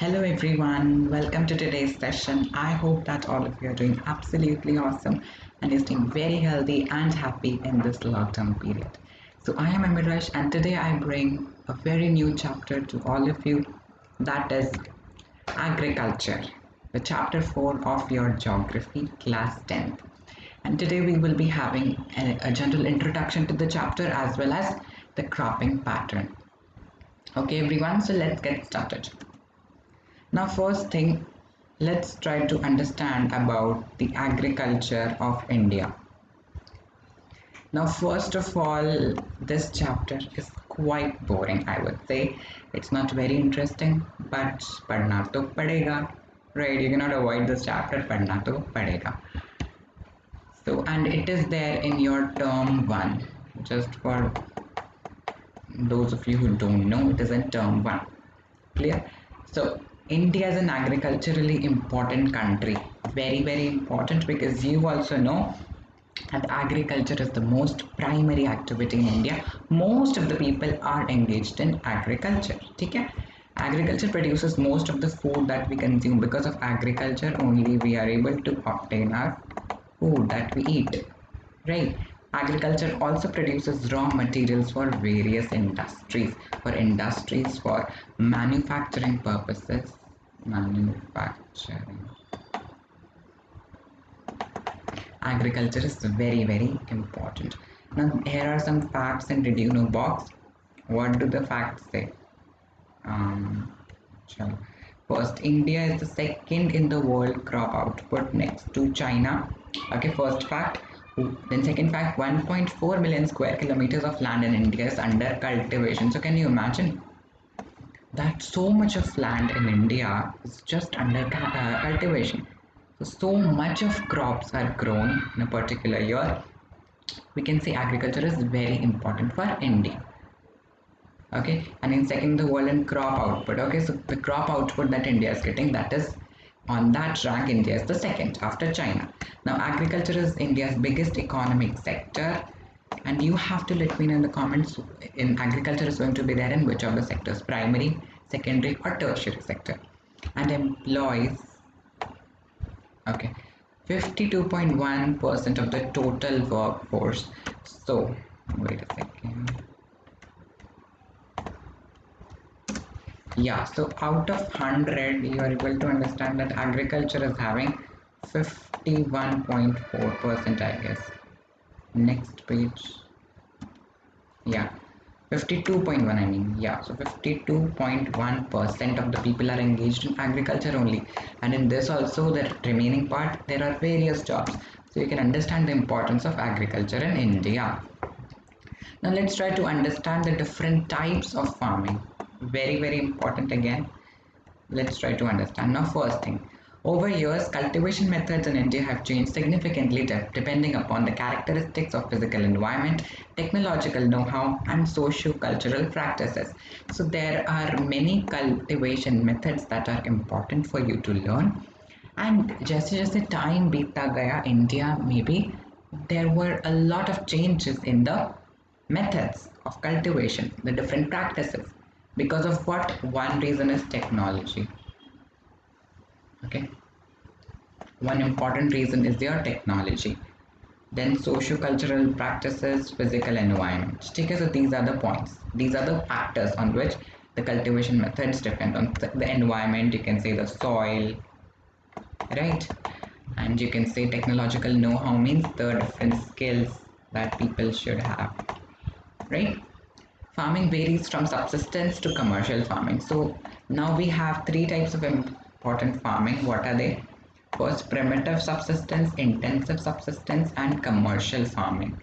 Hello everyone, welcome to today's session. I hope that all of you are doing absolutely awesome and is staying very healthy and happy in this lockdown period. So I am Amirash and today I bring a very new chapter to all of you, that is agriculture, the chapter 4 of your geography class 10th. And today we will be having a general introduction to the chapter as well as the cropping pattern. Okay everyone, so let's get started. Now first thing, let's try to understand about the agriculture of India. Now first of all, this chapter is quite boring, I would say. It's not very interesting, but padna to padega, right? You cannot avoid this chapter, padna to padega. So, and it is there in your term 1. Just for those of you who don't know, it is in term 1. Clear? So India is an agriculturally important country, very important, because you also know that agriculture is the most primary activity in India. Most of the people are engaged in agriculture. Okay? Agriculture produces most of the food that we consume. Because of agriculture only we are able to obtain our food that we eat, right? Agriculture also produces raw materials for various industries, for manufacturing purposes. Manufacturing. Agriculture is very important. Now here are some facts in Did You Know box. What do the facts say? First, India is the second in the world crop output next to China. Okay, first fact. Then second fact, 1.4 million square kilometers of land in India is under cultivation. So can you imagine that so much of land in India is just under cultivation? So much of crops are grown in a particular year. We can say agriculture is very important for India. Okay, and in second the world in crop output. Okay, so the crop output that India is getting, that is on that rank India is the second after China. Now agriculture is India's biggest economic sector, and you have to let me know in the comments in agriculture is going to be there in which of the sectors, primary, secondary or tertiary sector, and employs, okay, 52.1% of the total workforce. So wait a second. Yeah, so out of 100 you are able to understand that agriculture is having 51.4%, I guess. Next page. Yeah, 52.1, I mean. Yeah, so 52.1% of the people are engaged in agriculture only, and in this also the remaining part there are various jobs. So you can understand the importance of agriculture in India. Now let's try to understand the different types of farming. Very important again. Let's try to understand. Now first thing, over years cultivation methods in India have changed significantly depending upon the characteristics of physical environment, technological know-how and socio-cultural practices. So there are many cultivation methods that are important for you to learn, and जैसे time बीतता गया India maybe there were a lot of changes in the methods of cultivation, the different practices. Because of what? One reason is technology. Okay, one important reason is your technology. Then socio-cultural practices, physical environment. Okay, so these are the points, these are the factors on which the cultivation methods depend on. The environment, you can say the soil, right? And you can say technological know-how means the different skills that people should have, right? Farming varies from subsistence to commercial farming. So now we have three types of important farming. What are they? First, primitive subsistence, intensive subsistence and commercial farming.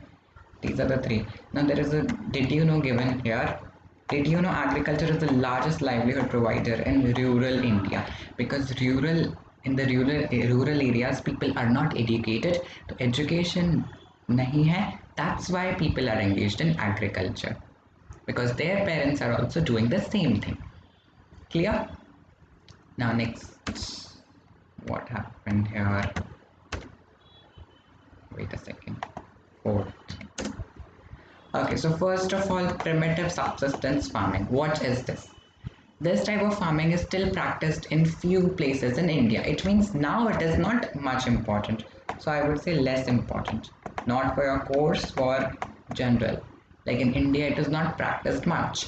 These are the three. Now there is a did you know given here. Did you know agriculture is the largest livelihood provider in rural India? Because in the rural areas people are not educated. So education nahi hai. That's why people are engaged in agriculture, because their parents are also doing the same thing. Clear? Now next, what happened here? Wait a second. Fourth. Okay, so first of all, primitive subsistence farming. What is this? This type of farming is still practiced in few places in India. It means now it is not much important. So I would say less important. Not for your course, for general. Like in India, it is not practiced much.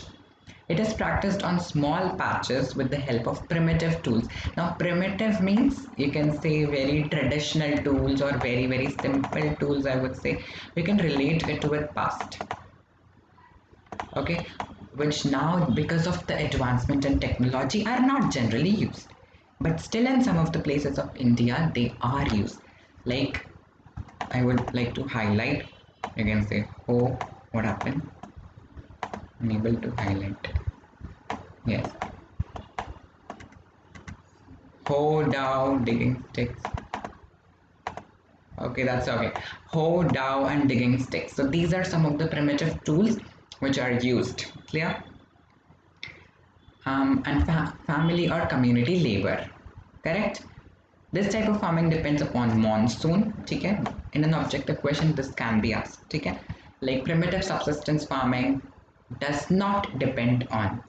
It is practiced on small patches with the help of primitive tools. Now, primitive means you can say very traditional tools or very, very simple tools, I would say. We can relate it with past. Okay, which now because of the advancement in technology are not generally used, but still in some of the places of India they are used. Like I would like to highlight, you can say, oh, what happened, unable to highlight, yes, hoe down digging sticks. Okay, that's okay. Hoe down and digging sticks, so these are some of the primitive tools which are used. Clear? And family or community labor, correct? This type of farming depends upon monsoon. Okay, in an objective question this can be asked. Okay, like primitive subsistence farming does not depend on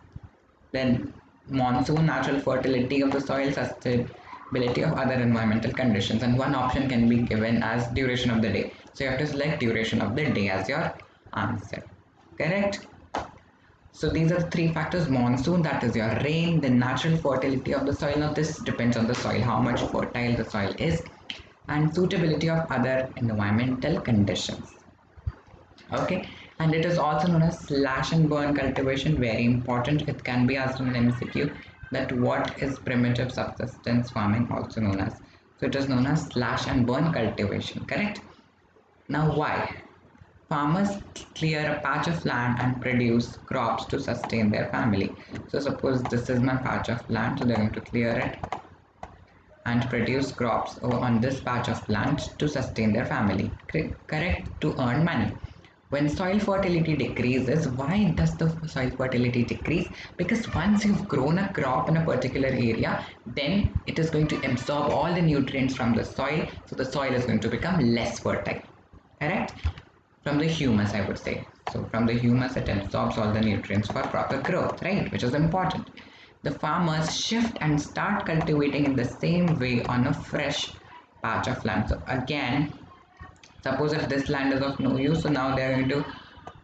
then monsoon, natural fertility of the soil, sustainability of other environmental conditions, and one option can be given as duration of the day. So you have to select duration of the day as your answer, correct? So these are the three factors: monsoon, that is your rain, the natural fertility of the soil. Now this depends on the soil, how much fertile the soil is, and suitability of other environmental conditions. Okay, and it is also known as slash and burn cultivation. Very important. It can be asked in an MCQ that what is primitive subsistence farming also known as. So it is known as slash and burn cultivation. Correct. Now why? Farmers clear a patch of land and produce crops to sustain their family. So suppose this is my patch of land, so they're going to clear it and produce crops on this patch of land to sustain their family. Correct? To earn money. When soil fertility decreases, why does the soil fertility decrease? Because once you've grown a crop in a particular area, then it is going to absorb all the nutrients from the soil, so the soil is going to become less fertile. Correct? From the humus, I would say. So from the humus it absorbs all the nutrients for proper growth, right? Which is important. The farmers shift and start cultivating in the same way on a fresh patch of land. So again, suppose if this land is of no use, so now they're going to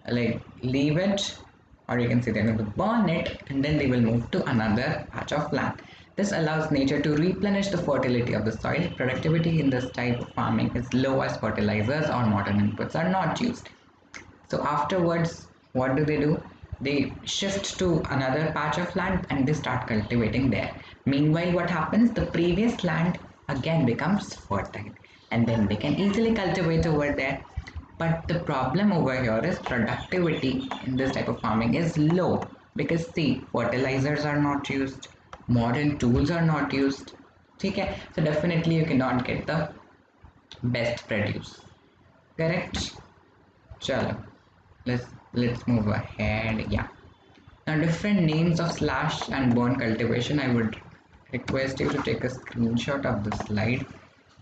like leave it, or you can say they're going to burn it, and then they will move to another patch of land. This allows nature to replenish the fertility of the soil. Productivity in this type of farming is low as fertilizers or modern inputs are not used. So afterwards, what do? They shift to another patch of land and they start cultivating there. Meanwhile, what happens? The previous land again becomes fertile and then they can easily cultivate over there. But the problem over here is productivity in this type of farming is low because see, fertilizers are not used, modern tools are not used. Okay, so definitely you cannot get the best produce. Correct? Chalo. Let's move ahead. Yeah. Now different names of slash and burn cultivation. I would request you to take a screenshot of the slide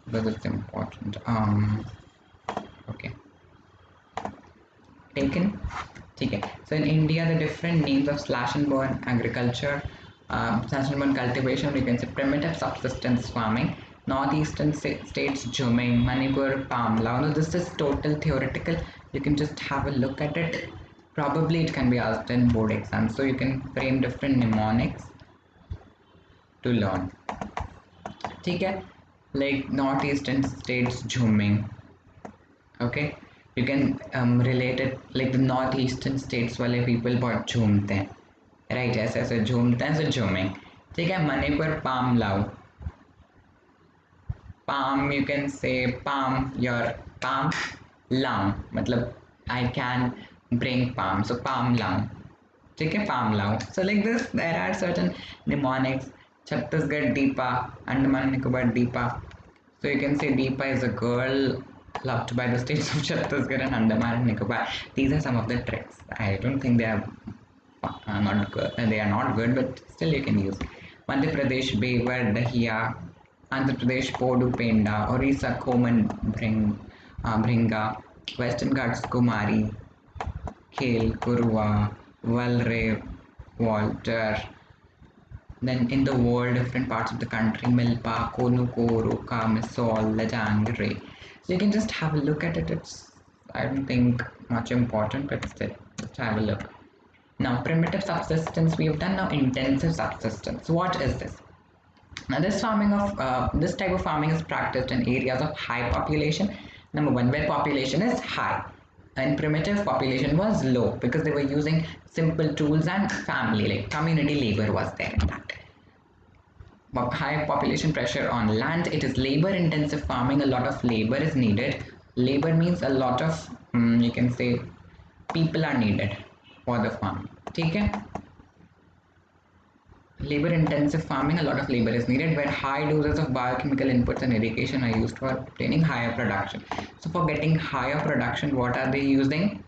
because it's important. Okay. Taken. Okay. So in India, the different names of slash and burn agriculture, slash and burn cultivation, we can say primitive subsistence farming, northeastern states Juming, Manipur, Pamla. Now this is total theoretical. You can just have a look at it. Probably it can be asked in board exams, so you can frame different mnemonics to learn. Okay, like northeastern states Juming. Okay, you can relate it like the northeastern states वाले people बहुत झूमते हैं, right? ऐसे ऐसे झूमते हैं, so झूमिंग. ठीक है, मणिपुर palm लाओ. Palm, you can say palm your palm लाऊं मतलब I can bring palm, so palm लाऊं. ठीक है, palm लाऊं. So like this, there are certain mnemonics. Chhattisgarh Deepa, Andaman Nicobar Deepa. So you can say Deepa is a girl loved by the states of Chhattisgarh and Andaman and Nicobar. These are some of the tricks. I don't think they are not good. They are not good, but still you can use. Madhya Pradesh Beaver Dahiya, Andhra Pradesh Podu Penda, Orissa Koman Bringa, Western Ghats Kumari, Khel Kurwa, Valre Walter, Then in the world, different parts of the country, Milpa, Konuko, Roka, Misol, Lajang, Ray. So you can just have a look at it. It's, I don't think, much important, but still, just have a look. Now, primitive subsistence we have done. Now, intensive subsistence. What is this? Now, this type of farming is practiced in areas of high population. Number one, where population is high, and primitive population was low because they were using simple tools and family, like community labor was there in that. High population pressure on land. It is labor intensive farming. A lot of labor is needed. Labor means a lot of you can say people are needed for the farm. Okay. Labor intensive farming, a lot of labor is needed, where high doses of biochemical inputs and irrigation are used for obtaining higher production. So for getting higher production, what are they using?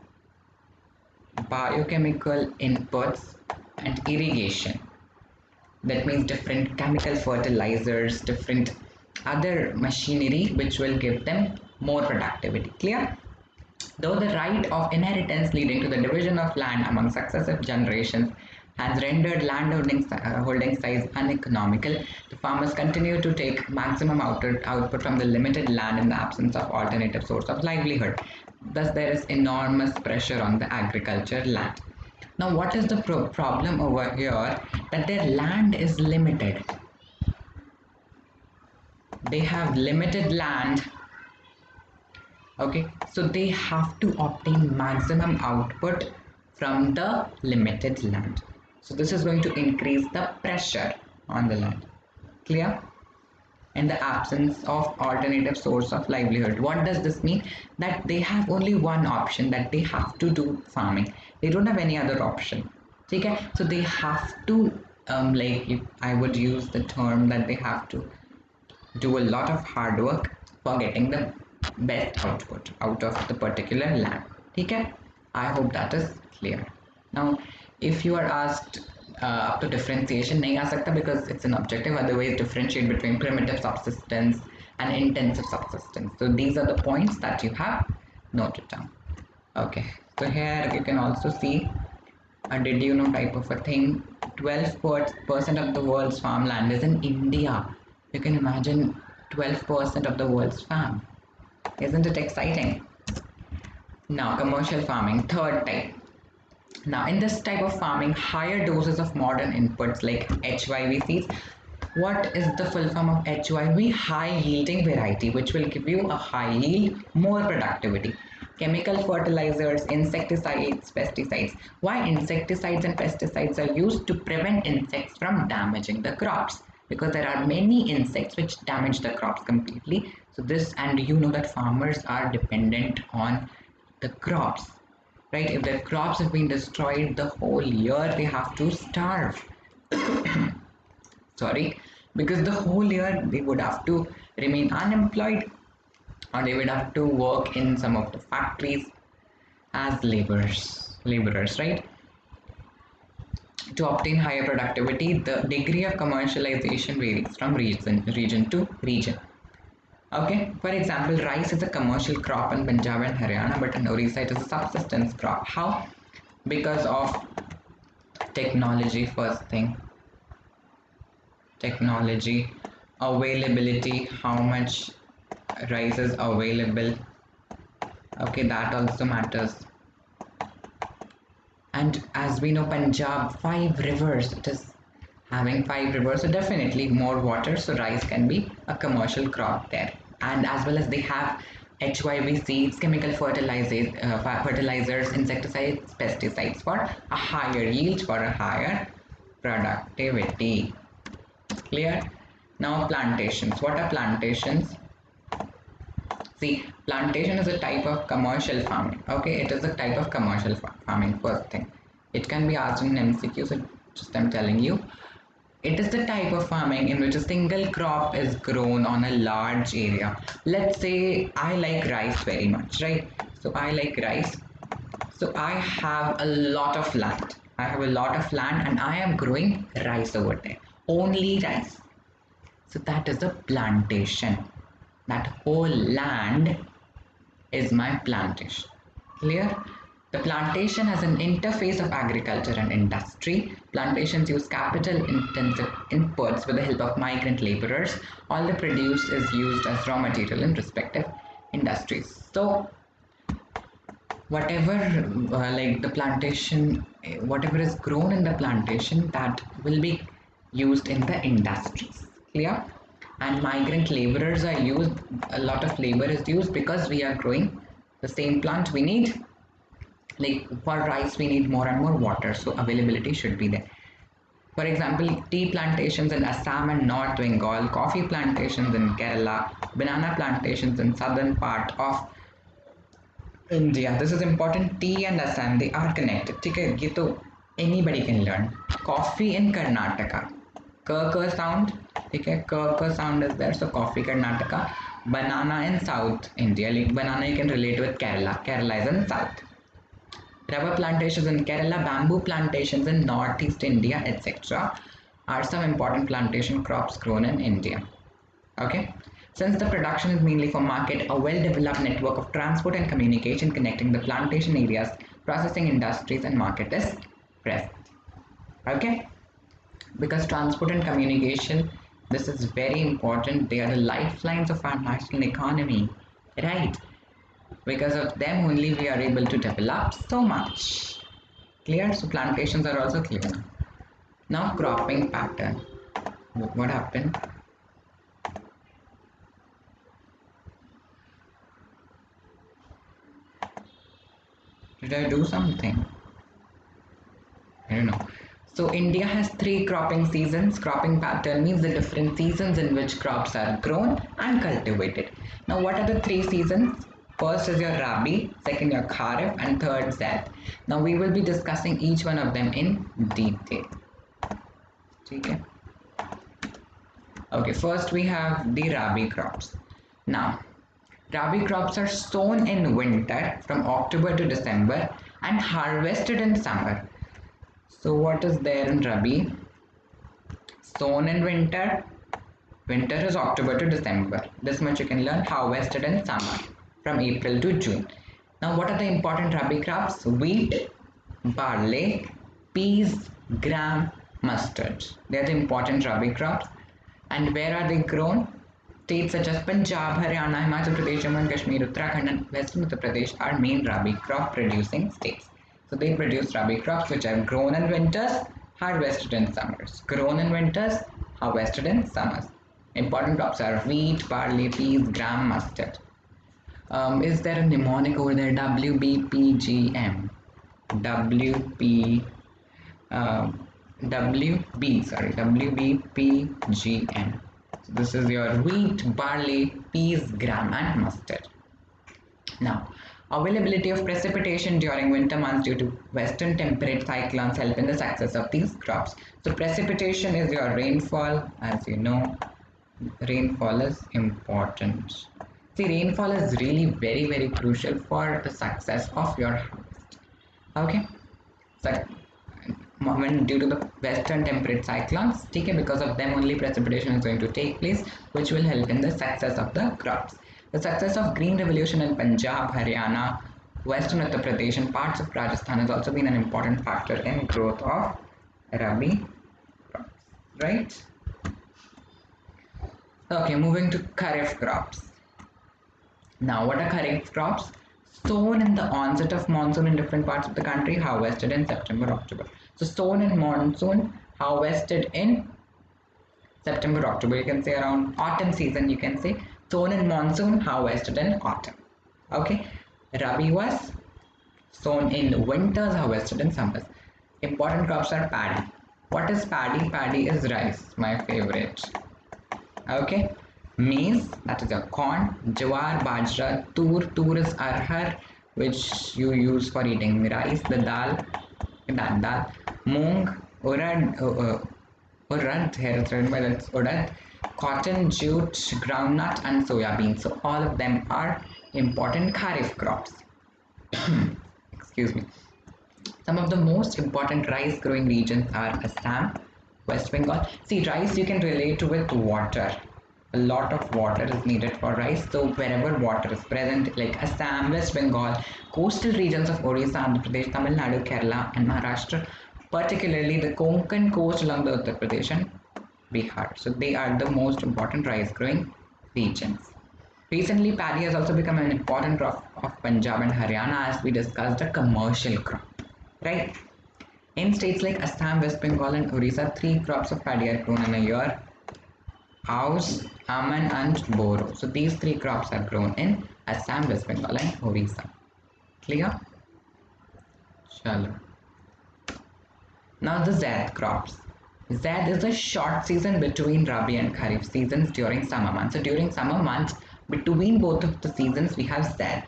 Biochemical inputs and irrigation. That means different chemical fertilizers, different other machinery which will give them more productivity. Clear? Though the right of inheritance leading to the division of land among successive generations has rendered holding size uneconomical, the farmers continue to take maximum output from the limited land in the absence of alternative source of livelihood. Thus, there is enormous pressure on the agriculture land. Now, what is the problem over here? That their land is limited. They have limited land. Okay, so they have to obtain maximum output from the limited land. So this is going to increase the pressure on the land. Clear? In the absence of alternative source of livelihood. What does this mean? That they have only one option, that they have to do farming. They don't have any other option. Okay? So they have to I would use the term that they have to do a lot of hard work for getting the best output out of the particular land. Okay? I hope that is clear. Now, if you are asked up to differentiation, nahi aa sakta because it's an objective. Otherwise, differentiate between primitive subsistence and intensive subsistence. So these are the points that you have noted down. Okay. So here you can also see a did you know type of a thing. 12% of the world's farmland is in India. You can imagine 12% of the world's farm. Isn't it exciting? Now, commercial farming, third type. Now, in this type of farming, higher doses of modern inputs like HYV seeds. What is the full form of HYV? High yielding variety, which will give you a high yield, more productivity. Chemical fertilizers, insecticides, pesticides. Why insecticides and pesticides are used? To prevent insects from damaging the crops, because there are many insects which damage the crops completely. So this, and you know that farmers are dependent on the crops, right? If their crops have been destroyed the whole year, they have to starve. Sorry, because the whole year they would have to remain unemployed, or they would have to work in some of the factories as laborers, right? To obtain higher productivity, the degree of commercialization varies from region to region. Okay, for example, rice is a commercial crop in Punjab and Haryana, but in Orissa it is a subsistence crop. How? Because of technology, first thing. Technology, availability, how much rice is available. Okay, that also matters. And as we know, Punjab, 5 rivers, it is having 5 rivers, so definitely more water, so rice can be a commercial crop there. And as well as they have HYV seeds, chemical fertilizers, insecticides, pesticides for a higher yield, for a higher productivity. Clear? Now, plantations. What are plantations? See, plantation is a type of commercial farming. Okay, it is a type of commercial farming, first thing. It can be asked in MCQ, so just I'm telling you. It is the type of farming in which a single crop is grown on a large area. Let's say I like rice very much, right? So I like rice. So I have a lot of land. I have a lot of land and I am growing rice over there. Only rice. So that is a plantation. That whole land is my plantation. Clear? The plantation as an interface of agriculture and industry. Plantations use capital-intensive inputs with the help of migrant laborers. All the produce is used as raw material in respective industries. So whatever like the plantation, whatever is grown in the plantation, that will be used in the industries. Clear? And migrant laborers are used. A lot of labor is used because we are growing the same plant. We need, like for rice we need more and more water, so availability should be there. For example, tea plantations in Assam and North Bengal, coffee plantations in Kerala, banana plantations in southern part of India. This is important. Tea and Assam, they are connected. Okay, ये तो anybody can learn. Coffee in Karnataka, k sound. Okay, k sound is there, so coffee Karnataka. Banana in South India, like banana you can relate with Kerala. Kerala is in South. Rubber plantations in Kerala, bamboo plantations in northeast India, etc. are some important plantation crops grown in India. Okay. Since the production is mainly for market, a well-developed network of transport and communication connecting the plantation areas, processing industries and market is present. Okay. Because transport and communication, this is very important. They are the lifelines of our national economy. Right. Because of them only we are able to develop so much. Clear? So plantations are also clear. Now cropping pattern. What happened? Did I do something? I don't know. So India has 3 cropping seasons. Cropping pattern means the different seasons in which crops are grown and cultivated. Now what are the 3 seasons? First is your Rabi, second your Kharif, and third Zaid. Now we will be discussing each one of them in detail. Okay. Okay, first we have the Rabi crops. Now, Rabi crops are sown in winter from October to December and harvested in summer. So what is there in Rabi? Sown in winter. Winter is October to December. This much you can learn. Harvested in summer from April to June. Now what are the important Rabi crops? Wheat, barley, peas, gram, mustard. They are the important Rabi crops. And where are they grown? States such as Punjab, Haryana, Himachal Pradesh, Jammu and Kashmir, Uttarakhand and Western Uttar Pradesh are main Rabi crop producing states. So they produce Rabi crops which are grown in winters, harvested in summers. Grown in winters, harvested in summers. Important crops are wheat, barley, peas, gram, mustard. Is there a mnemonic over there? WBPGM. WP, WBPGM. So this is your wheat, barley, peas, gram, and mustard. Now, availability of precipitation during winter months due to western temperate cyclones help in the success of these crops. So precipitation is your rainfall. As you know, rainfall is important. See, rainfall is really very crucial for the success of your harvest. Okay. So when due to the western temperate cyclones, okay, because of them only precipitation is going to take place, which will help in the success of the crops. The success of green revolution in Punjab, Haryana, western Uttar Pradesh and parts of Rajasthan has also been an important factor in growth of Rabi crops, right? Okay, moving to Kharif crops. Now, what are Kharif crops? Sown in the onset of monsoon in different parts of the country, harvested in September, October. So sown in monsoon, harvested in September, October. You can say around autumn season, you can say. Sown in monsoon, harvested in autumn. Okay. Rabi was sown in winters, harvested in summers. Important crops are paddy. What is paddy? Paddy is rice, my favorite. Okay. Maize, that is your corn. Jawar, bajra, tur is arhar, which you use for eating rice. The dal, moong, urad, here it's written by that's urad, cotton, jute, groundnut and soya bean. So all of them are important kharif crops. Excuse me. Some of the most important rice growing regions are Assam, West Bengal. See, rice you can relate to with water. A lot of water is needed for rice. So wherever water is present, like Assam, West Bengal, coastal regions of Orissa, Andhra Pradesh, Tamil Nadu, Kerala, and Maharashtra, particularly the Konkan coast along the Uttar Pradesh and Bihar. So they are the most important rice growing regions. Recently, paddy has also become an important crop of Punjab and Haryana, as we discussed, a commercial crop, right? In states like Assam, West Bengal, and Orissa, 3 crops of paddy are grown in a year: house, almond, and boro. So these 3 crops are grown in Assam, West Bengal, and Orissa. Clear? Chalo. Now the Zaid crops. Zaid is the short season between Rabi and Kharif seasons during summer months. So during summer months, between both of the seasons, we have Zaid.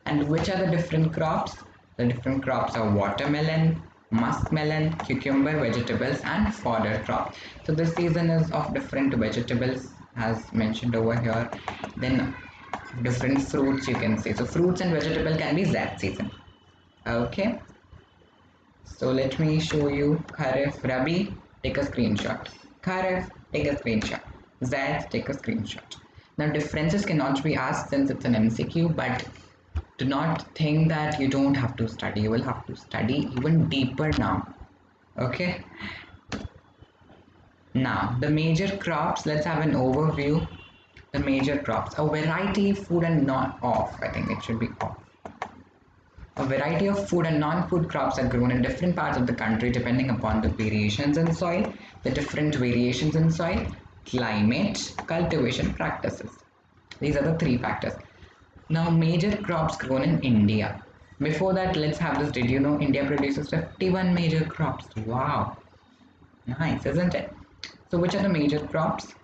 And which are the different crops? The different crops are watermelon, muskmelon, cucumber, vegetables, and fodder crops. So this season is of different vegetables, as mentioned over here. Then different fruits you can say. So fruits and vegetable can be Zaid season. Okay. So let me show you Kharif, Rabi, take a screenshot. Kharif, take a screenshot. Zaid, take a screenshot. Now differences cannot be asked since it's an MCQ, but do not think that you don't have to study. You will have to study even deeper now. Okay. Now the major crops, let's have an overview. The major crops, a variety, food and not off. I think it should be off. A variety of food and non-food crops are grown in different parts of the country depending upon the variations in soil, the different variations in soil, climate, cultivation practices. These are the 3 factors. Now, major crops grown in India. Before that, let's have this. Did you know India produces 51 major crops? Wow. Nice, isn't it? So, which are the major crops?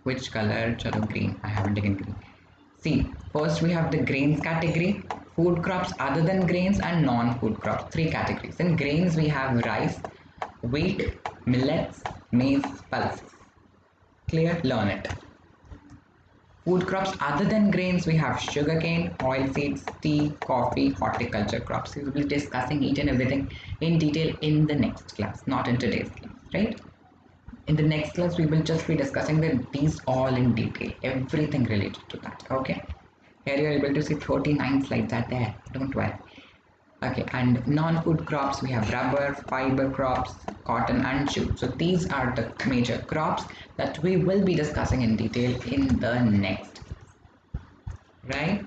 Which color? Chalo, green. I haven't taken green. See, first we have the grains category, food crops other than grains, and non-food crops. 3 categories. In grains, we have rice, wheat, millets, maize, pulses. Clear? Learn it. Food crops other than grains, we have sugarcane, oilseeds, tea, coffee, horticulture crops. We will be discussing each and everything in detail in the next class, not in today's class, right? In the next class, we will just be discussing these all in detail, everything related to that, okay? Here you are able to see 39 slides are there, don't worry. Okay, and non-food crops, we have rubber, fiber crops, cotton and jute. So these are the major crops that we will be discussing in detail in the next, right?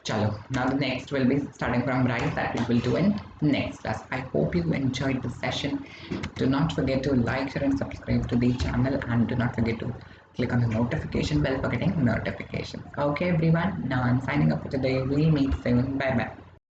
Chalo, now the next will be starting from rice that we will do in next class. I hope you enjoyed the session. Do not forget to like, share and subscribe to the channel, and do not forget to click on the notification bell for getting notifications. Okay everyone, now I'm signing up for today. We'll meet soon. Bye bye.